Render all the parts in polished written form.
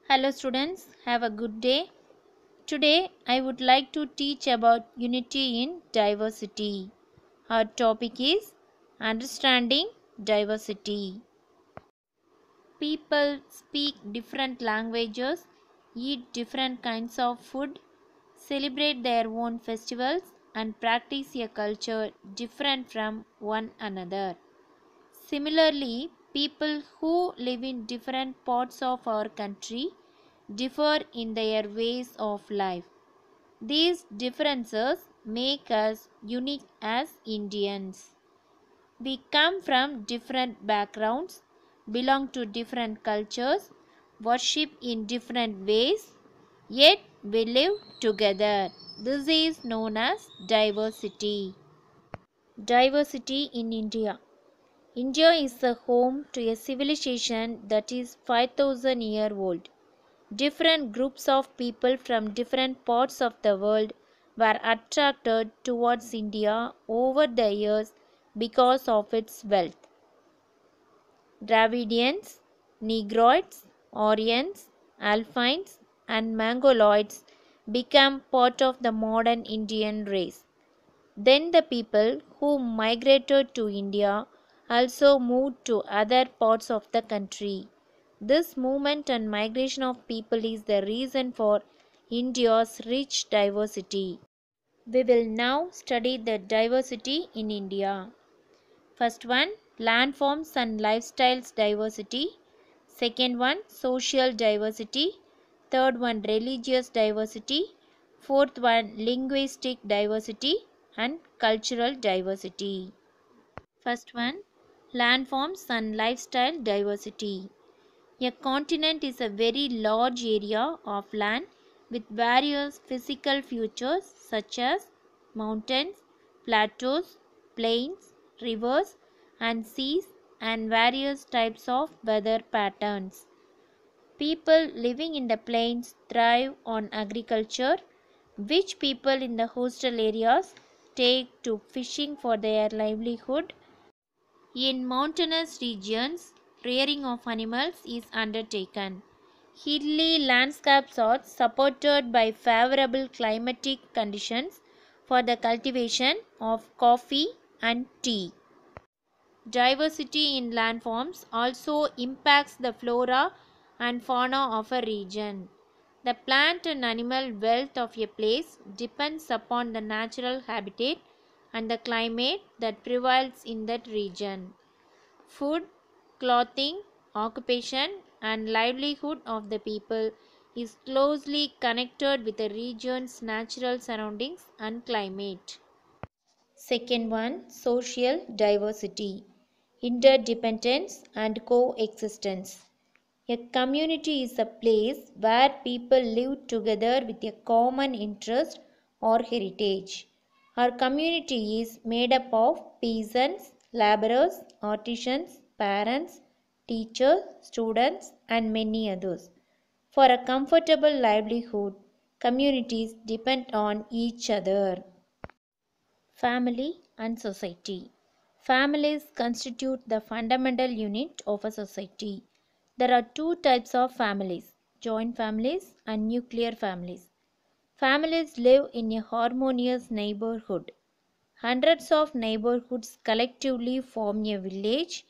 Hello students, have a good day. Today I would like to teach about unity in diversity. Our topic is understanding diversity. People speak different languages, eat different kinds of food, celebrate their own festivals and practice a culture different from one another. Similarly, people who live in different parts of our country differ in their ways of life. These differences make us unique as Indians. We come from different backgrounds, belong to different cultures, worship in different ways, yet we live together. This is known as diversity. Diversity in India. India is the home to a civilization that is 5000 years old. Different groups of people from different parts of the world were attracted towards India over the years because of its wealth. Dravidians, Negroids, Aryans, Alpines, and Mongoloids became part of the modern Indian race. Then the people who migrated to India also moved to other parts of the country. This movement and migration of people is the reason for India's rich diversity. We will now study the diversity in India. First one, landforms and lifestyles diversity. Second one, social diversity. Third one, religious diversity. Fourth one, linguistic diversity and cultural diversity. First one, landforms and lifestyle diversity. A continent is a very large area of land with various physical features such as mountains, plateaus, plains, rivers, and seas, and various types of weather patterns. People living in the plains thrive on agriculture, which people in the coastal areas take to fishing for their livelihood. In mountainous regions, rearing of animals is undertaken. Hilly landscapes are supported by favorable climatic conditions for the cultivation of coffee and tea. Diversity in landforms also impacts the flora and fauna of a region. The plant and animal wealth of a place depends upon the natural habitat and the climate that prevails in that region. Food, clothing, occupation, and livelihood of the people is closely connected with the region's natural surroundings and climate. Second one, social diversity, interdependence and coexistence. A community is a place where people live together with a common interest or heritage. Our community is made up of peasants, laborers, artisans, parents, teachers, students, and many others. For a comfortable livelihood, communities depend on each other. Family and society. Families constitute the fundamental unit of a society. There are two types of families, joint families and nuclear families. Families live in a harmonious neighborhood. Hundreds of neighborhoods collectively form a village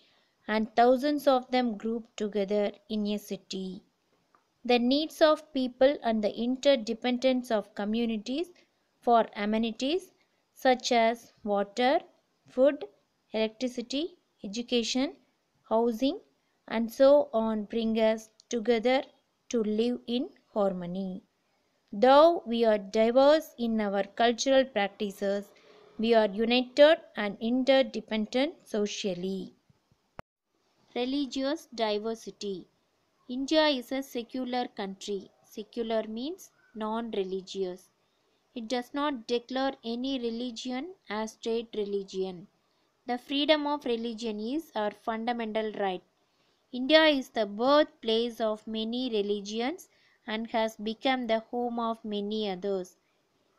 and thousands of them group together in a city. The needs of people and the interdependence of communities for amenities such as water, food, electricity, education, housing, and so on bring us together to live in harmony. Though we are diverse in our cultural practices, we are united and interdependent socially. Religious diversity. India is a secular country. Secular means non-religious. It does not declare any religion as state religion. The freedom of religion is our fundamental right. India is the birthplace of many religions and has become the home of many others.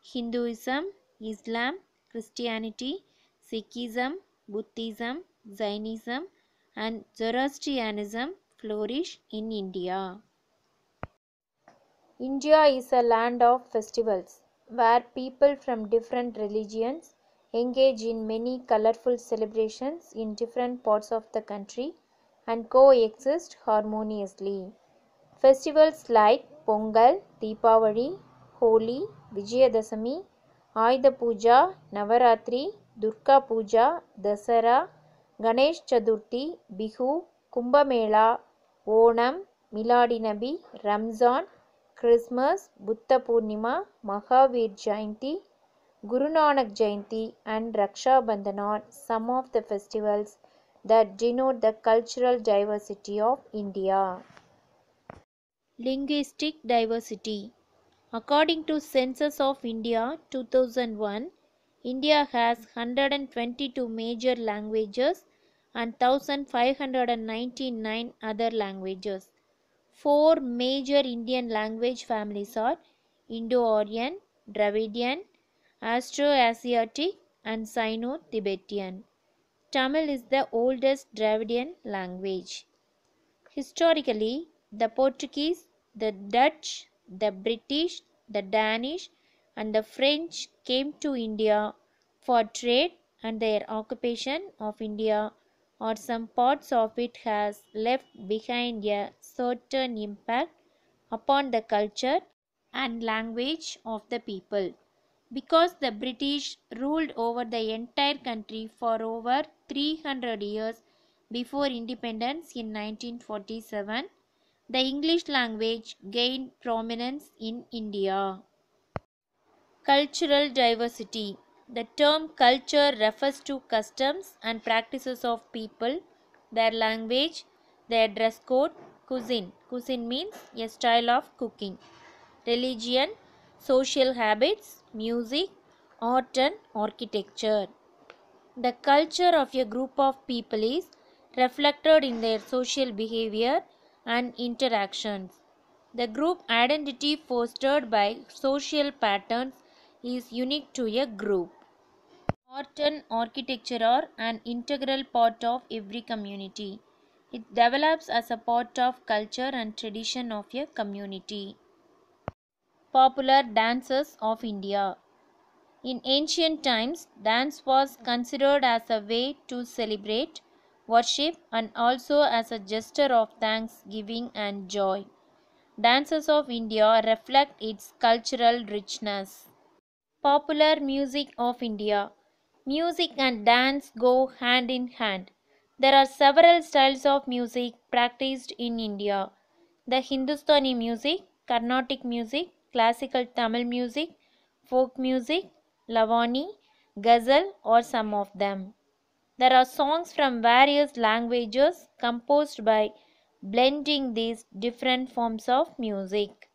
Hinduism, Islam, Christianity, Sikhism, Buddhism, Jainism, and Zoroastrianism flourish in India. India is a land of festivals where people from different religions engage in many colorful celebrations in different parts of the country and coexist harmoniously. Festivals like Pongal, Deepavali, Holi, Vijayadashami, Ayudha Puja, Navaratri, Durga Puja, Dasara, Ganesh Chaturthi, Bihu, Kumbh Mela, Onam, Miladi Nabi, Ramzan, Christmas, Buddha Purnima, Mahavir Jayanti, Guru Nanak Jayanti, and Raksha Bandhan are some of the festivals that denote the cultural diversity of India. Linguistic diversity. According to Census of India 2001, India has 122 major languages and 1599 other languages. Four major Indian language families are Indo-Aryan, Dravidian, Austroasiatic, and Sino-Tibetan. Tamil is the oldest Dravidian language. Historically, the Portuguese, the Dutch, the British, the Danish, and the French came to India for trade, and their occupation of India or some parts of it has left behind a certain impact upon the culture and language of the people. Because the British ruled over the entire country for over 300 years before independence in 1947, the English language gained prominence in India. Cultural diversity. The term culture refers to customs and practices of people, their language, their dress code, cuisine. Cuisine means a style of cooking. Religion, social habits, music, art, and architecture. The culture of a group of people is reflected in their social behavior and interactions. The group identity fostered by social patterns is unique to a group. Art and architecture are an integral part of every community. It develops as a part of culture and tradition of a community. Popular dances of India. In ancient times, dance was considered as a way to celebrate, worship, and also as a gesture of thanksgiving and joy. Dances of India reflect its cultural richness. Popular music of India. Music and dance go hand in hand. There are several styles of music practiced in India. The Hindustani music, Carnatic music, classical Tamil music, folk music, Lavani, Ghazal are some of them. There are songs from various languages composed by blending these different forms of music.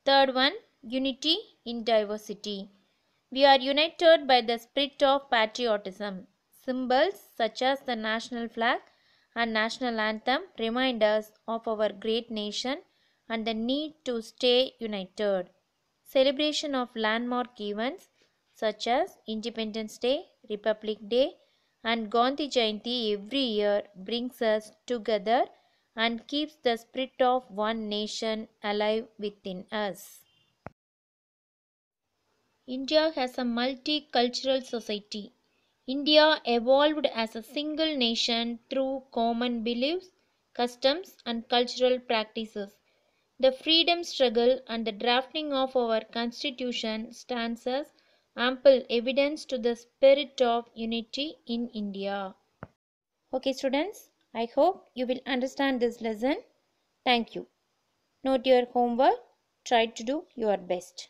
Third one, unity in diversity. We are united by the spirit of patriotism. Symbols such as the national flag and national anthem remind us of our great nation and the need to stay united. Celebration of landmark events such as Independence Day, Republic Day, and Gandhi Jayanti every year brings us together and keeps the spirit of one nation alive within us. India has a multicultural society. India evolved as a single nation through common beliefs, customs, and cultural practices. The freedom struggle and the drafting of our constitution stands as ample evidence to the spirit of unity in India. Okay, students, I hope you will understand this lesson. Thank you. Note your homework. Try to do your best.